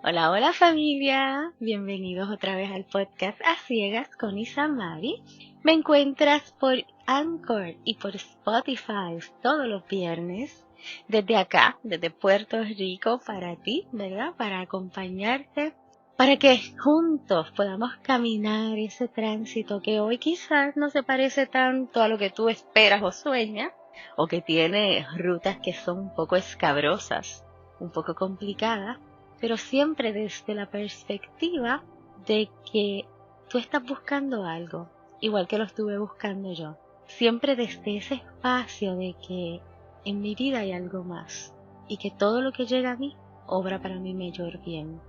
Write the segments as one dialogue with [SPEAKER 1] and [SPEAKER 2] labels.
[SPEAKER 1] Hola, hola familia, bienvenidos otra vez al podcast A Ciegas con Isamari. Me encuentras por Anchor y por Spotify todos los viernes, desde acá, desde Puerto Rico para ti, ¿verdad? Para acompañarte, para que juntos podamos caminar ese tránsito que hoy quizás no se parece tanto a lo que tú esperas o sueñas, o que tiene rutas que son un poco escabrosas, un poco complicadas, pero siempre desde la perspectiva de que tú estás buscando algo, igual que lo estuve buscando yo. Siempre desde ese espacio de que en mi vida hay algo más y que todo lo que llega a mí obra para mi mayor bien.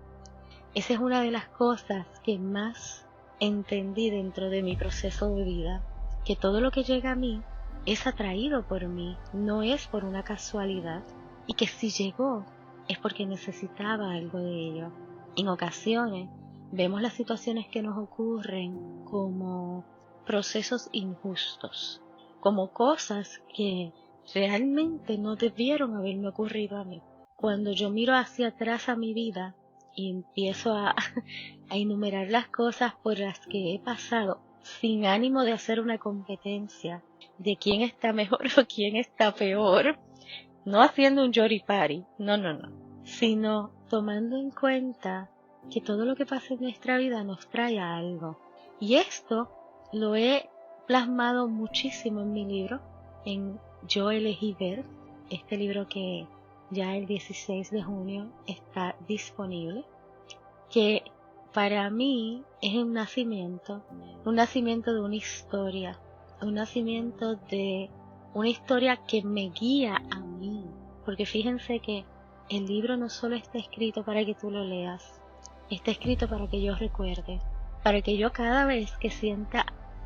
[SPEAKER 1] Esa es una de las cosas que más entendí dentro de mi proceso de vida, que todo lo que llega a mí es atraído por mí, no es por una casualidad, y que si llegó es porque necesitaba algo de ello. En ocasiones vemos las situaciones que nos ocurren como procesos injustos, como cosas que realmente no debieron haberme ocurrido a mí. Cuando yo miro hacia atrás a mi vida y empiezo a enumerar las cosas por las que he pasado, sin ánimo de hacer una competencia de quién está mejor o quién está peor, no haciendo un yoripari, no, sino tomando en cuenta que todo lo que pasa en nuestra vida nos trae a algo. Y esto lo he plasmado muchísimo en mi libro, en Yo elegí ver, este libro que ya el 16 de junio está disponible, que para mí es un nacimiento de una historia, un nacimiento de una historia que me guía a mí, porque fíjense que el libro no solo está escrito para que tú lo leas, está escrito para que yo recuerde, para que yo cada vez que sienta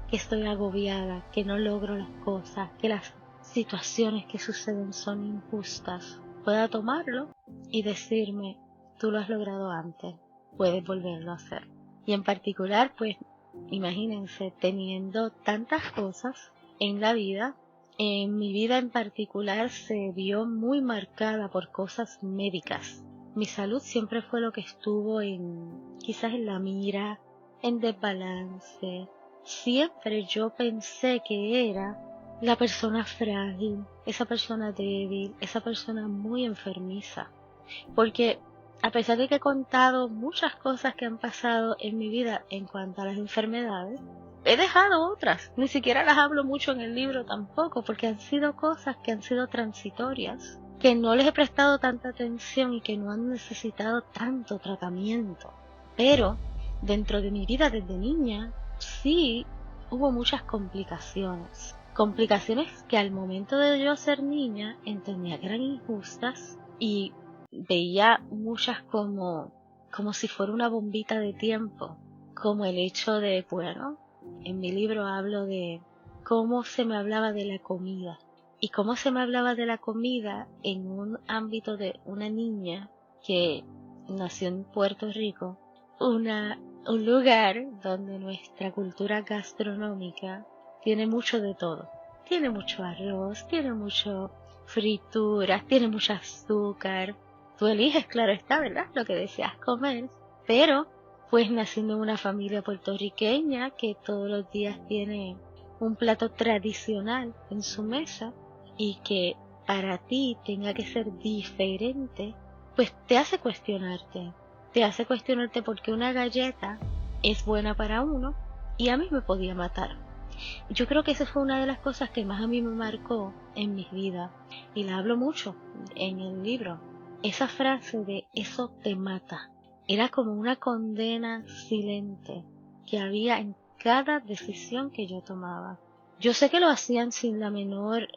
[SPEAKER 1] que estoy agobiada, que no logro las cosas, que las situaciones que suceden son injustas, pueda tomarlo y decirme, tú lo has logrado antes, puedes volverlo a hacer. Y en particular, pues, imagínense, teniendo tantas cosas en la vida, en mi vida en particular se vio muy marcada por cosas médicas. Mi salud siempre fue lo que estuvo quizás en la mira, en desbalance. Siempre yo pensé que era la persona frágil, esa persona débil, esa persona muy enfermiza. Porque a pesar de que he contado muchas cosas que han pasado en mi vida en cuanto a las enfermedades, he dejado otras, ni siquiera las hablo mucho en el libro tampoco, porque han sido cosas que han sido transitorias, que no les he prestado tanta atención y que no han necesitado tanto tratamiento. Pero dentro de mi vida desde niña, sí hubo muchas complicaciones. Complicaciones que al momento de yo ser niña entendía que eran injustas y veía muchas como si fuera una bombita de tiempo, como el hecho de, bueno, en mi libro hablo de cómo se me hablaba de la comida y cómo se me hablaba de la comida en un ámbito de una niña que nació en Puerto Rico, un lugar donde nuestra cultura gastronómica tiene mucho de todo. Tiene mucho arroz, tiene mucho frituras, tiene mucho azúcar. Tú eliges, claro está, ¿verdad?, lo que deseas comer, pero pues naciendo en una familia puertorriqueña que todos los días tiene un plato tradicional en su mesa y que para ti tenga que ser diferente, pues te hace cuestionarte porque una galleta es buena para uno y a mí me podía matar. Yo creo que esa fue una de las cosas que más a mí me marcó en mi vida y la hablo mucho en el libro. Esa frase de eso te mata era como una condena silente que había en cada decisión que yo tomaba. Yo sé que lo hacían sin la menor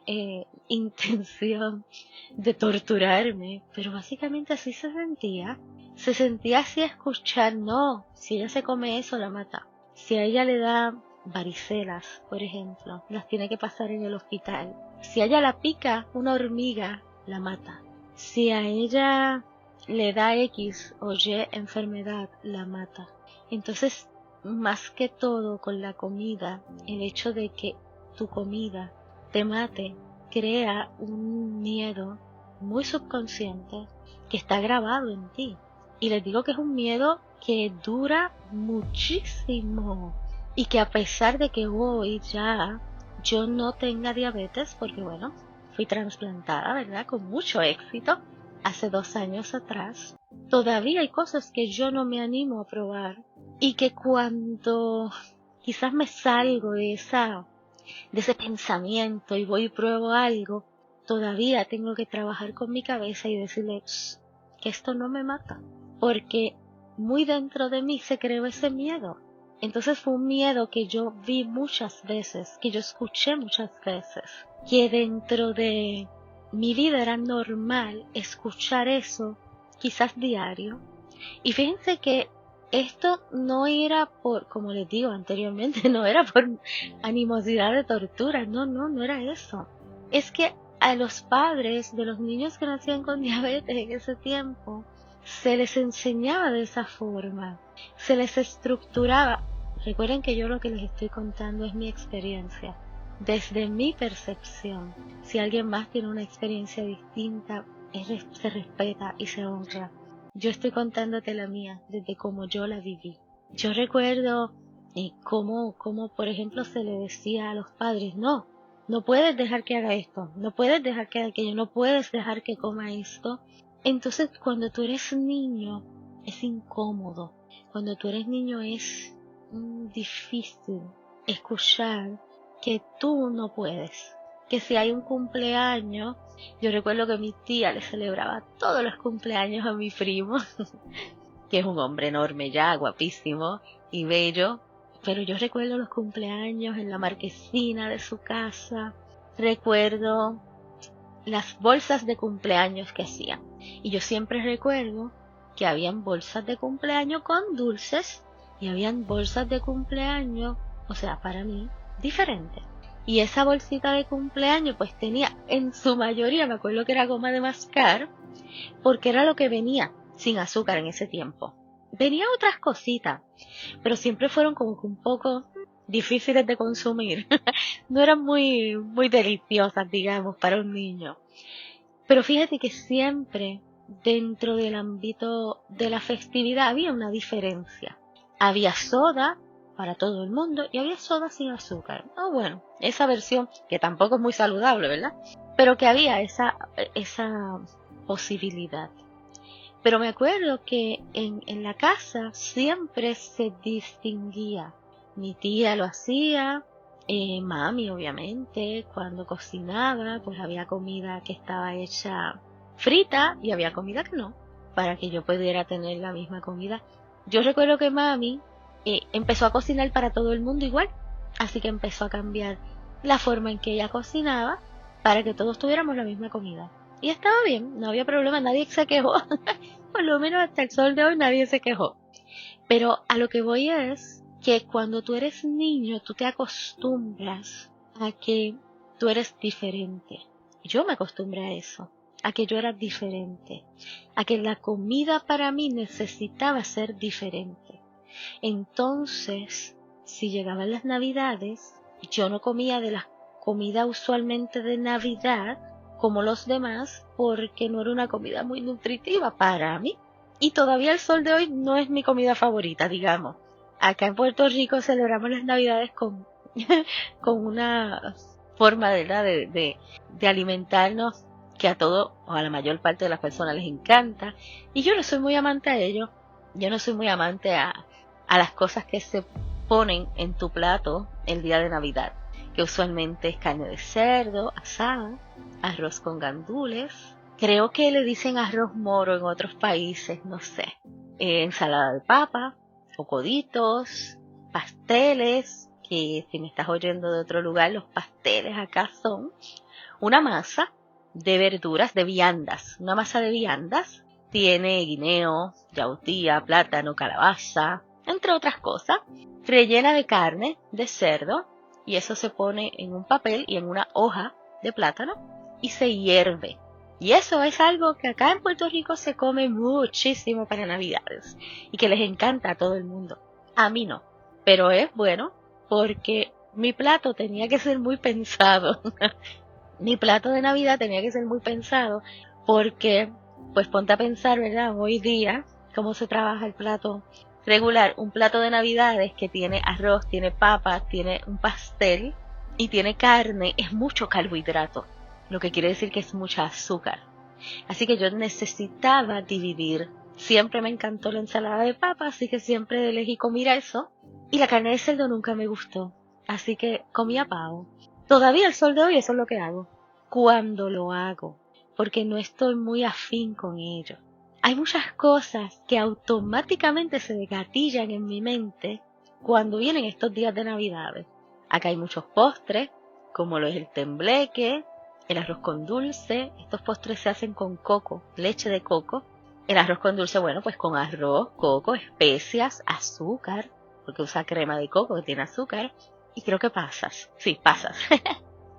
[SPEAKER 1] intención de torturarme, pero básicamente así se sentía. Se sentía así escuchar, no, si ella se come eso la mata. Si a ella le da varicelas, por ejemplo, las tiene que pasar en el hospital. Si a ella la pica una hormiga, la mata. Si a ella le da X o Y enfermedad, la mata. Entonces, más que todo con la comida, el hecho de que tu comida te mate crea un miedo muy subconsciente que está grabado en ti. Y les digo que es un miedo que dura muchísimo y que a pesar de que hoy ya yo no tenga diabetes, porque bueno, fui trasplantada, ¿verdad? Con mucho éxito hace 2 años atrás, todavía hay cosas que yo no me animo a probar y que cuando quizás me salgo de ese pensamiento y voy y pruebo algo, todavía tengo que trabajar con mi cabeza y decirle que esto no me mata, porque muy dentro de mí se creó ese miedo. Entonces fue un miedo que yo vi muchas veces, que yo escuché muchas veces, que dentro de mi vida era normal escuchar eso, quizás diario. Y fíjense que esto no era por, como les digo anteriormente, no era por animosidad de tortura, no era eso. Es que a los padres de los niños que nacían con diabetes en ese tiempo, se les enseñaba de esa forma, se les estructuraba. Recuerden que yo lo que les estoy contando es mi experiencia, desde mi percepción. Si alguien más tiene una experiencia distinta, se respeta y se honra. Yo estoy contándote la mía, desde cómo yo la viví. Yo recuerdo cómo, por ejemplo, se le decía a los padres, no puedes dejar que haga esto, no puedes dejar que haga aquello, no puedes dejar que coma esto. Entonces, cuando tú eres niño, es incómodo. Cuando tú eres niño es difícil escuchar que tú no puedes. Que si hay un cumpleaños, yo recuerdo que mi tía le celebraba todos los cumpleaños a mi primo, que es un hombre enorme ya, guapísimo y bello. Pero yo recuerdo los cumpleaños en la marquesina de su casa. Recuerdo las bolsas de cumpleaños que hacían. Y yo siempre recuerdo que habían bolsas de cumpleaños con dulces y habían bolsas de cumpleaños, o sea, para mí, diferentes. Y esa bolsita de cumpleaños pues tenía, en su mayoría, me acuerdo que era goma de mascar, porque era lo que venía sin azúcar en ese tiempo. Venía otras cositas, pero siempre fueron como que un poco difíciles de consumir. No eran muy deliciosas, digamos, para un niño. Pero fíjate que siempre dentro del ámbito de la festividad había una diferencia. Había soda para todo el mundo y había soda sin azúcar. Bueno, esa versión que tampoco es muy saludable, ¿verdad? Pero que había esa posibilidad. Pero me acuerdo que en la casa siempre se distinguía. Mi tía lo hacía, mami obviamente, cuando cocinaba, pues había comida que estaba hecha frita y había comida que no, para que yo pudiera tener la misma comida. Yo recuerdo que mami empezó a cocinar para todo el mundo igual, así que empezó a cambiar la forma en que ella cocinaba para que todos tuviéramos la misma comida. Y estaba bien, no había problema, nadie se quejó. Por lo menos hasta el sol de hoy nadie se quejó. Pero a lo que voy es que cuando tú eres niño, tú te acostumbras a que tú eres diferente. Yo me acostumbré a eso, a que yo era diferente, a que la comida para mí necesitaba ser diferente. Entonces, si llegaban las Navidades, yo no comía de la comida usualmente de Navidad como los demás, porque no era una comida muy nutritiva para mí. Y todavía el sol de hoy no es mi comida favorita, digamos. Acá en Puerto Rico celebramos las Navidades con una forma de alimentarnos que a todo o a la mayor parte de las personas les encanta. Y yo no soy muy amante a ello. Yo no soy muy amante a las cosas que se ponen en tu plato el día de Navidad, que usualmente es carne de cerdo asada, arroz con gandules, creo que le dicen arroz moro en otros países, no sé, ensalada de papa, coditos, pasteles, que si me estás oyendo de otro lugar, los pasteles acá son una masa de verduras, de viandas, una masa de viandas, tiene guineo, yautía, plátano, calabaza, entre otras cosas, rellena de carne de cerdo, y eso se pone en un papel y en una hoja de plátano y se hierve. Y eso es algo que acá en Puerto Rico se come muchísimo para Navidades y que les encanta a todo el mundo. A mí no, pero es bueno porque mi plato tenía que ser muy pensado. Mi plato de Navidad tenía que ser muy pensado Porque, pues ponte a pensar, ¿verdad? Hoy día, cómo se trabaja el plato regular. Un plato de Navidades que tiene arroz, tiene papas, tiene un pastel y tiene carne, es mucho carbohidrato. Lo que quiere decir que es mucha azúcar. Así que yo necesitaba dividir. Siempre me encantó la ensalada de papa, así que siempre elegí comer eso. Y la carne de cerdo nunca me gustó, así que comía pavo. Todavía al sol de hoy eso es lo que hago, cuando lo hago, porque no estoy muy afín con ello. Hay muchas cosas que automáticamente se gatillan en mi mente cuando vienen estos días de Navidades. Acá hay muchos postres, como lo es el tembleque, el arroz con dulce. Estos postres se hacen con coco, leche de coco. El arroz con dulce, bueno, pues con arroz, coco, especias, azúcar, porque usa crema de coco que tiene azúcar. Y creo que pasas. Sí, pasas.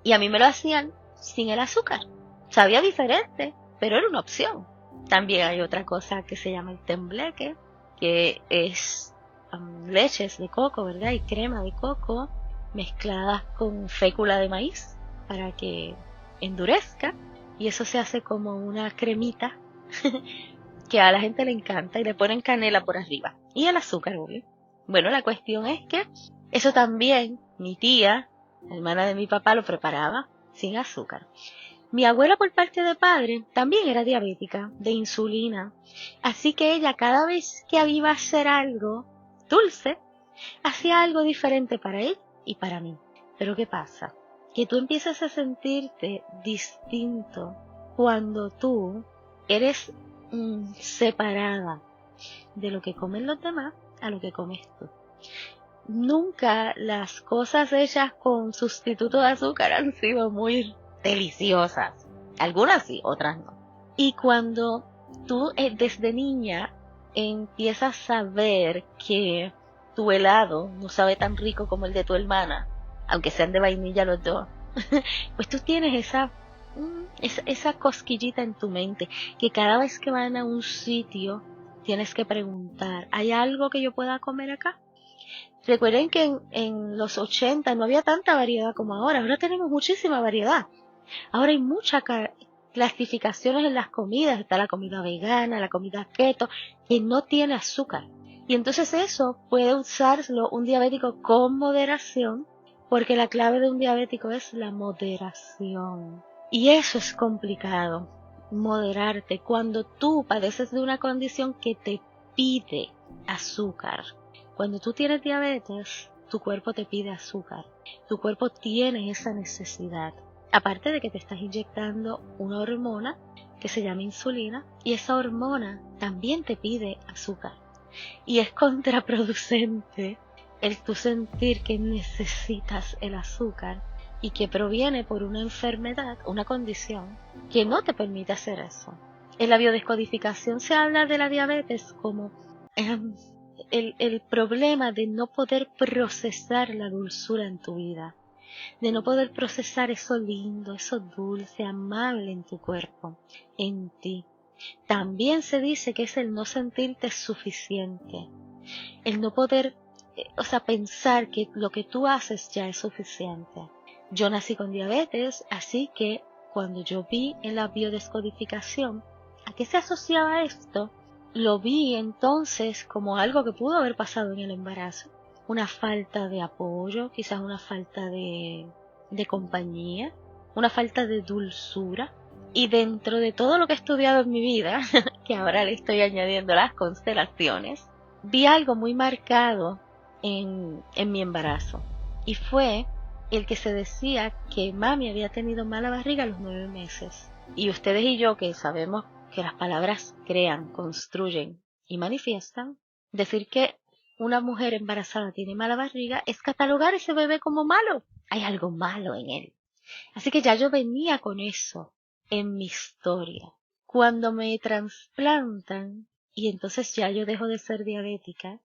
[SPEAKER 1] Y a mí me lo hacían sin el azúcar. Sabía diferente, pero era una opción. También hay otra cosa que se llama el tembleque, que es leches de coco, ¿verdad? Y crema de coco mezcladas con fécula de maíz para que endurezca. Y eso se hace como una cremita que a la gente le encanta y le ponen canela por arriba. Y el azúcar, obvio. Bueno, la cuestión es que eso también mi tía, la hermana de mi papá, lo preparaba sin azúcar. Mi abuela por parte de padre también era diabética, de insulina. Así que ella cada vez que iba a hacer algo dulce, hacía algo diferente para él y para mí. Pero ¿qué pasa? Que tú empiezas a sentirte distinto cuando tú eres separada de lo que comen los demás a lo que comes tú. Nunca las cosas hechas con sustituto de azúcar han sido muy deliciosas. Algunas sí, otras no. Y cuando tú desde niña empiezas a ver que tu helado no sabe tan rico como el de tu hermana, aunque sean de vainilla los dos, pues tú tienes esa cosquillita en tu mente, que cada vez que van a un sitio tienes que preguntar, ¿hay algo que yo pueda comer acá? Recuerden que en los 80 no había tanta variedad como ahora. Ahora tenemos muchísima variedad. Ahora hay muchas clasificaciones en las comidas. Está la comida vegana, la comida keto, que no tiene azúcar. Y entonces eso puede usarlo un diabético con moderación, porque la clave de un diabético es la moderación. Y eso es complicado, moderarte cuando tú padeces de una condición que te pide azúcar. Cuando tú tienes diabetes, tu cuerpo te pide azúcar. Tu cuerpo tiene esa necesidad. Aparte de que te estás inyectando una hormona que se llama insulina, y esa hormona también te pide azúcar. Y es contraproducente el tú sentir que necesitas el azúcar y que proviene por una enfermedad, una condición que no te permite hacer eso. En la biodescodificación se habla de la diabetes como el problema de no poder procesar la dulzura en tu vida, de no poder procesar eso lindo, eso dulce, amable en tu cuerpo, en ti. También se dice que es el no sentirte suficiente, el no poder, pensar que lo que tú haces ya es suficiente. Yo nací con diabetes, así que cuando yo vi en la biodescodificación a qué se asociaba esto, lo vi entonces como algo que pudo haber pasado en el embarazo. Una falta de apoyo, quizás una falta de compañía, una falta de dulzura. Y dentro de todo lo que he estudiado en mi vida, que ahora le estoy añadiendo las constelaciones, vi algo muy marcado en mi embarazo. Y fue el que se decía que mami había tenido mala barriga a los 9 meses. Y ustedes y yo, que sabemos que las palabras crean, construyen y manifiestan, decir que una mujer embarazada tiene mala barriga es catalogar ese bebé como malo. Hay algo malo en él. Así que ya yo venía con eso en mi historia. Cuando me trasplantan y entonces ya yo dejo de ser diabética,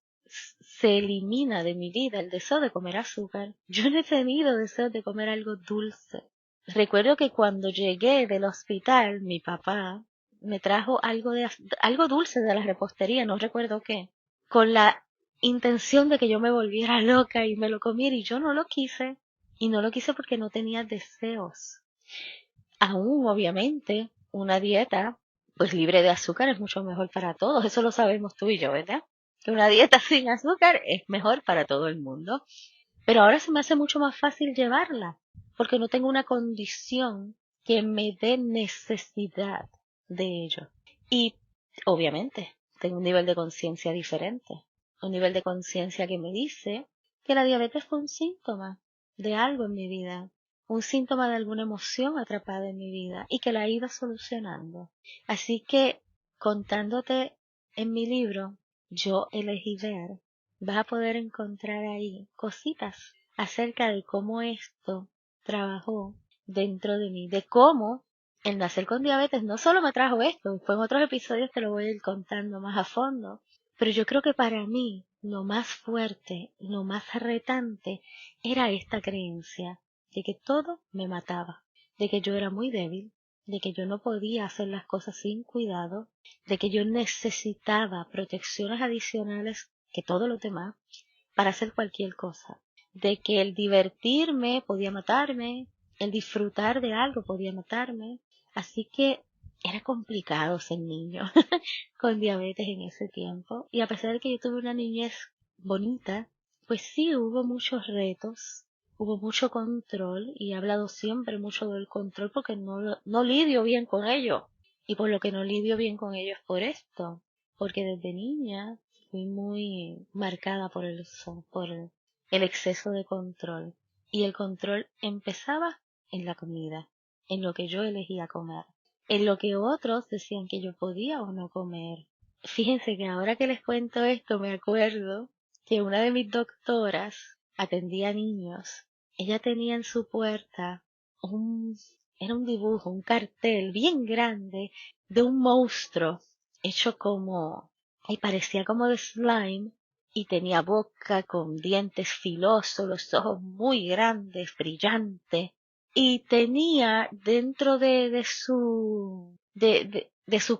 [SPEAKER 1] se elimina de mi vida el deseo de comer azúcar. Yo no he tenido deseo de comer algo dulce. Recuerdo que cuando llegué del hospital, mi papá me trajo algo dulce de la repostería, no recuerdo qué, con la intención de que yo me volviera loca y me lo comiera, y yo no lo quise. Y no lo quise porque no tenía deseos. Aún, obviamente, una dieta pues libre de azúcar es mucho mejor para todos. Eso lo sabemos tú y yo, ¿verdad? Que una dieta sin azúcar es mejor para todo el mundo. Pero ahora se me hace mucho más fácil llevarla, porque no tengo una condición que me dé necesidad de ello. Y obviamente tengo un nivel de conciencia diferente, un nivel de conciencia que me dice que la diabetes fue un síntoma de algo en mi vida, un síntoma de alguna emoción atrapada en mi vida y que la iba solucionando. Así que contándote en mi libro, yo elegí ver, vas a poder encontrar ahí cositas acerca de cómo esto trabajó dentro de mí, de cómo el nacer con diabetes no solo me trajo esto, después en otros episodios te lo voy a ir contando más a fondo, pero yo creo que para mí lo más fuerte, lo más retante era esta creencia de que todo me mataba, de que yo era muy débil, de que yo no podía hacer las cosas sin cuidado, de que yo necesitaba protecciones adicionales que todos los demás para hacer cualquier cosa, de que el divertirme podía matarme, el disfrutar de algo podía matarme, así que era complicado ser niño con diabetes en ese tiempo, y a pesar de que yo tuve una niñez bonita, pues sí hubo muchos retos, hubo mucho control, y he hablado siempre mucho del control porque no lidio bien con ello, y por lo que no lidio bien con ello es por esto, porque desde niña fui muy marcada por el exceso de control. Y el control empezaba en la comida, en lo que yo elegía comer, en lo que otros decían que yo podía o no comer. Fíjense que ahora que les cuento esto me acuerdo que una de mis doctoras atendía niños. Ella tenía en su puerta un, era un dibujo, un cartel bien grande de un monstruo hecho como, ay, parecía como de slime y tenía boca con dientes filosos, los ojos muy grandes, brillantes, y tenía dentro de su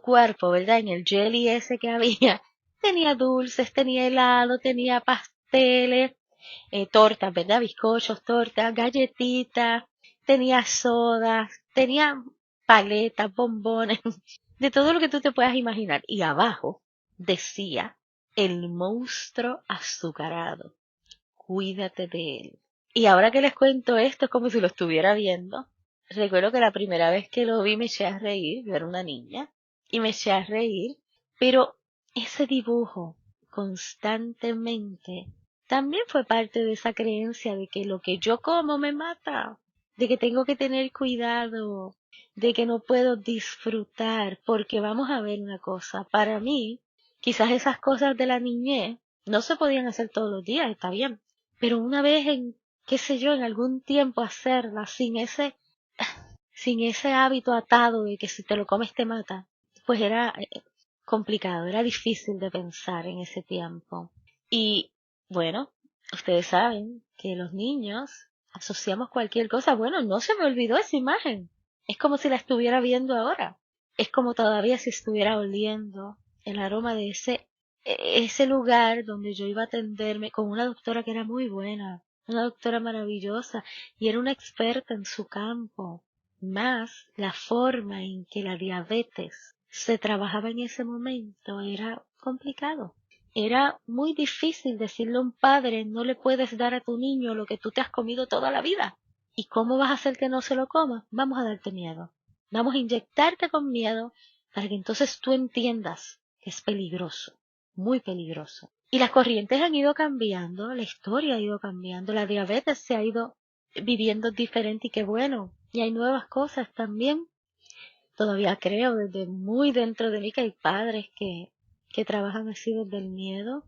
[SPEAKER 1] cuerpo, ¿verdad? En el jelly ese que había, tenía dulces, tenía helado, tenía pasteles, tortas, ¿verdad? Bizcochos, tortas, galletitas, tenía sodas, tenía paletas, bombones, de todo lo que tú te puedas imaginar. Y abajo decía, el monstruo azucarado, cuídate de él. Y ahora que les cuento esto es como si lo estuviera viendo. Recuerdo que la primera vez que lo vi me eché a reír, yo era una niña, y me eché a reír, pero ese dibujo constantemente también fue parte de esa creencia de que lo que yo como me mata, de que tengo que tener cuidado, de que no puedo disfrutar, porque vamos a ver una cosa, para mí, quizás esas cosas de la niñez no se podían hacer todos los días, está bien, pero una vez en, qué sé yo, en algún tiempo hacerlas sin ese hábito atado de que si te lo comes te mata, pues era complicado, era difícil de pensar en ese tiempo. Y bueno, ustedes saben que los niños asociamos cualquier cosa. Bueno, no se me olvidó esa imagen. Es como si la estuviera viendo ahora. Es como todavía si estuviera oliendo el aroma de ese lugar donde yo iba a atenderme con una doctora que era muy buena, una doctora maravillosa y era una experta en su campo. Más la forma en que la diabetes se trabajaba en ese momento era complicado. Era muy difícil decirle a un padre, no le puedes dar a tu niño lo que tú te has comido toda la vida. ¿Y cómo vas a hacer que no se lo coma? Vamos a darte miedo. Vamos a inyectarte con miedo para que entonces tú entiendas que es peligroso, muy peligroso. Y las corrientes han ido cambiando, la historia ha ido cambiando, la diabetes se ha ido viviendo diferente y qué bueno. Y hay nuevas cosas también. Todavía creo desde muy dentro de mí que hay padres que trabajan así desde el miedo.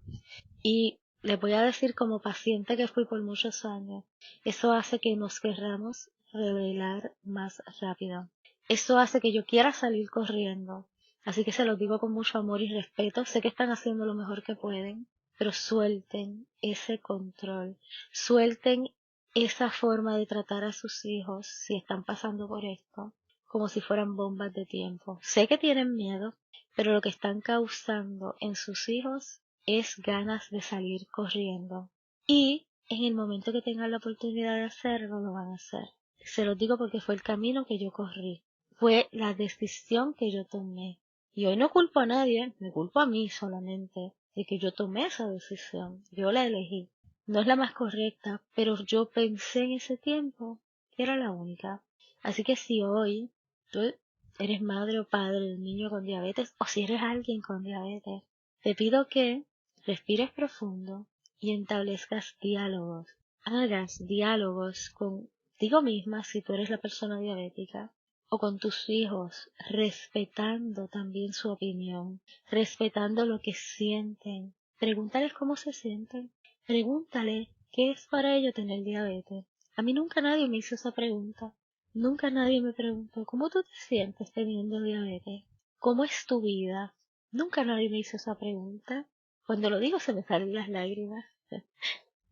[SPEAKER 1] Y les voy a decir como paciente que fui por muchos años, eso hace que nos querramos revelar más rápido. Eso hace que yo quiera salir corriendo. Así que se los digo con mucho amor y respeto. Sé que están haciendo lo mejor que pueden, pero suelten ese control. Suelten esa forma de tratar a sus hijos si están pasando por esto, como si fueran bombas de tiempo. Sé que tienen miedo, pero lo que están causando en sus hijos es ganas de salir corriendo. Y en el momento que tengan la oportunidad de hacerlo, lo van a hacer. Se los digo porque fue el camino que yo corrí. fue la decisión que yo tomé. Y hoy no culpo a nadie, me culpo a mí solamente de que yo tomé esa decisión. Yo la elegí. No es la más correcta, pero yo pensé en ese tiempo que era la única. Así que si hoy tú eres madre o padre de un niño con diabetes, o si eres alguien con diabetes, te pido que respires profundo y establezcas diálogos. Hagas diálogos contigo misma si tú eres la persona diabética o con tus hijos, respetando también su opinión, respetando lo que sienten. Pregúntales cómo se sienten. Pregúntale qué es para ellos tener diabetes. A mí nunca nadie me hizo esa pregunta. Nunca nadie me preguntó, ¿cómo tú te sientes teniendo diabetes? ¿Cómo es tu vida? Nunca nadie me hizo esa pregunta. Cuando lo digo se me salen las lágrimas.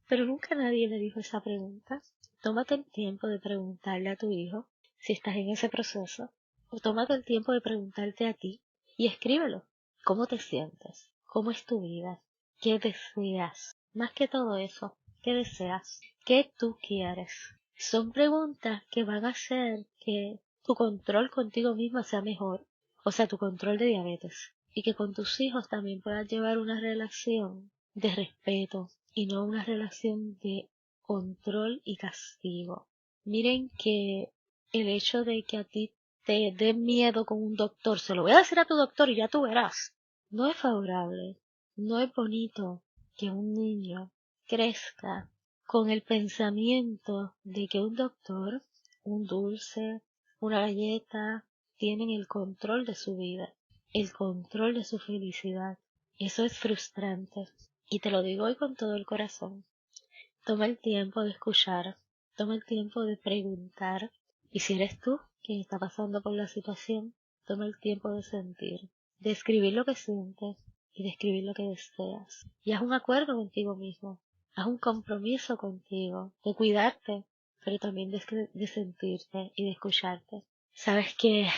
[SPEAKER 1] Pero nunca nadie me dijo esa pregunta. Tómate el tiempo de preguntarle a tu hijo si estás en ese proceso. O tómate el tiempo de preguntarte a ti y escríbelo. ¿Cómo te sientes? ¿Cómo es tu vida? ¿Qué deseas? Más que todo eso, ¿qué deseas? ¿Qué tú quieres? Son preguntas que van a hacer que tu control contigo misma sea mejor, o sea, tu control de diabetes, y que con tus hijos también puedas llevar una relación de respeto y no una relación de control y castigo. Miren que el hecho de que a ti te dé miedo con un doctor, se lo voy a decir a tu doctor y ya tú verás, no es favorable, no es bonito que un niño crezca con el pensamiento de que un doctor, un dulce, una galleta, tienen el control de su vida, el control de su felicidad. Eso es frustrante. Y te lo digo hoy con todo el corazón. Toma el tiempo de escuchar, toma el tiempo de preguntar. Y si eres tú quien está pasando por la situación, toma el tiempo de sentir, de escribir lo que sientes y de escribir lo que deseas. Y haz un acuerdo contigo mismo, haz un compromiso contigo de cuidarte, pero también de sentirte y de escucharte. Sabes que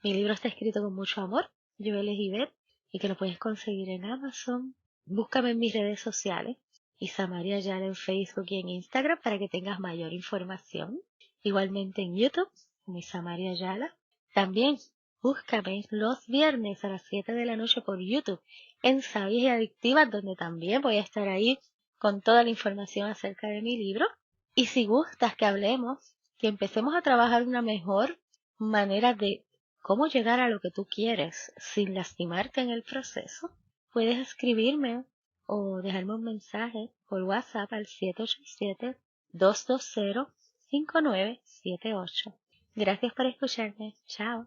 [SPEAKER 1] mi libro está escrito con mucho amor, yo elegí ver, y que lo puedes conseguir en Amazon. Búscame en mis redes sociales, Isamaria Ayala en Facebook y en Instagram para que tengas mayor información. Igualmente en YouTube, como Isamaria Ayala. También búscame los viernes a las 7 de la noche por YouTube en Sabias y Adictivas, donde también voy a estar ahí con toda la información acerca de mi libro. Y si gustas que hablemos, que empecemos a trabajar una mejor manera de cómo llegar a lo que tú quieres sin lastimarte en el proceso, puedes escribirme o dejarme un mensaje por WhatsApp al 787-220-5978. Gracias por escucharme. Chao.